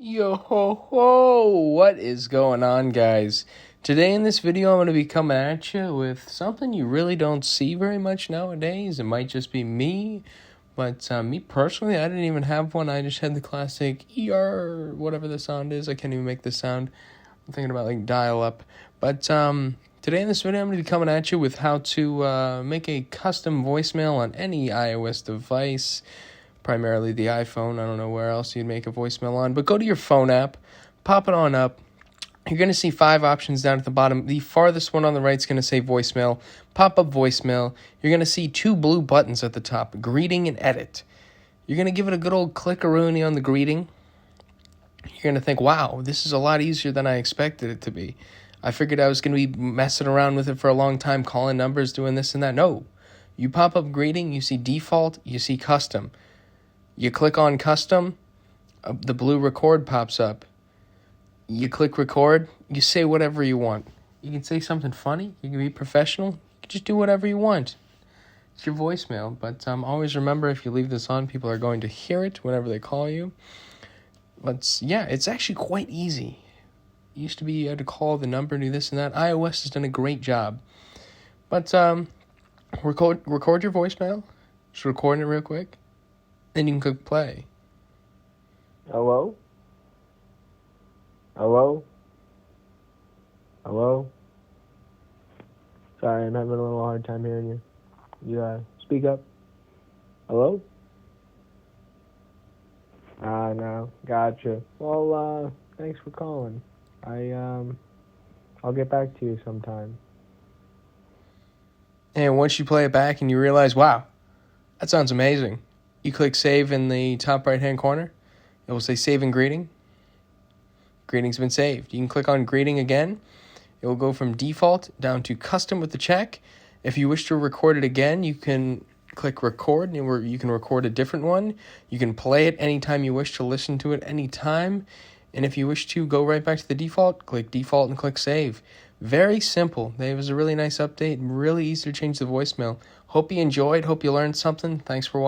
Yo ho ho! What is going on, guys? Today in this video, I'm going to be coming at you with something you really don't see very much nowadays. It might just be me, but me personally, I didn't even have one. I just had the classic ER, whatever the sound is. I can't even make the sound. I'm thinking about like dial up. But today in this video, I'm going to be coming at you with how to make a custom voicemail on any iOS device. Primarily the iPhone. I don't know where else you'd make a voicemail on, but go to your phone app, pop it on up. You're going to see 5 options down at the bottom. The farthest one on the right is going to say voicemail. Pop up voicemail. You're going to see 2 blue buttons at the top, greeting and edit. You're going to give it a good old click-a-rooney on the greeting. You're going to think, wow, this is a lot easier than I expected it to be. I figured I was going to be messing around with it for a long time, calling numbers, doing this and that. No. You pop up greeting, you see default, you see custom. You click on custom, the blue record pops up. You click record, you say whatever you want. You can say something funny, you can be professional, you can just do whatever you want. It's your voicemail, but always remember if you leave this on, people are going to hear it whenever they call you. But yeah, it's actually quite easy. It used to be you had to call the number, do this and that. iOS has done a great job. But record your voicemail, just record it real quick. Then you can click play. Hello? Hello? Hello? Sorry, I'm having a little hard time hearing you. You, speak up. Hello? No. Gotcha. Well, thanks for calling. I'll get back to you sometime. And once you play it back and you realize, wow, that sounds amazing, you click save in the top right-hand corner. It will say save and greeting. Greeting's been saved. You can click on greeting again. It will go from default down to custom with the check. If you wish to record it again, you can click record, and you can record a different one. You can play it anytime you wish to listen to it anytime. And if you wish to go right back to the default, click default and click save. Very simple. It was a really nice update. Really easy to change the voicemail. Hope you enjoyed. Hope you learned something. Thanks for watching.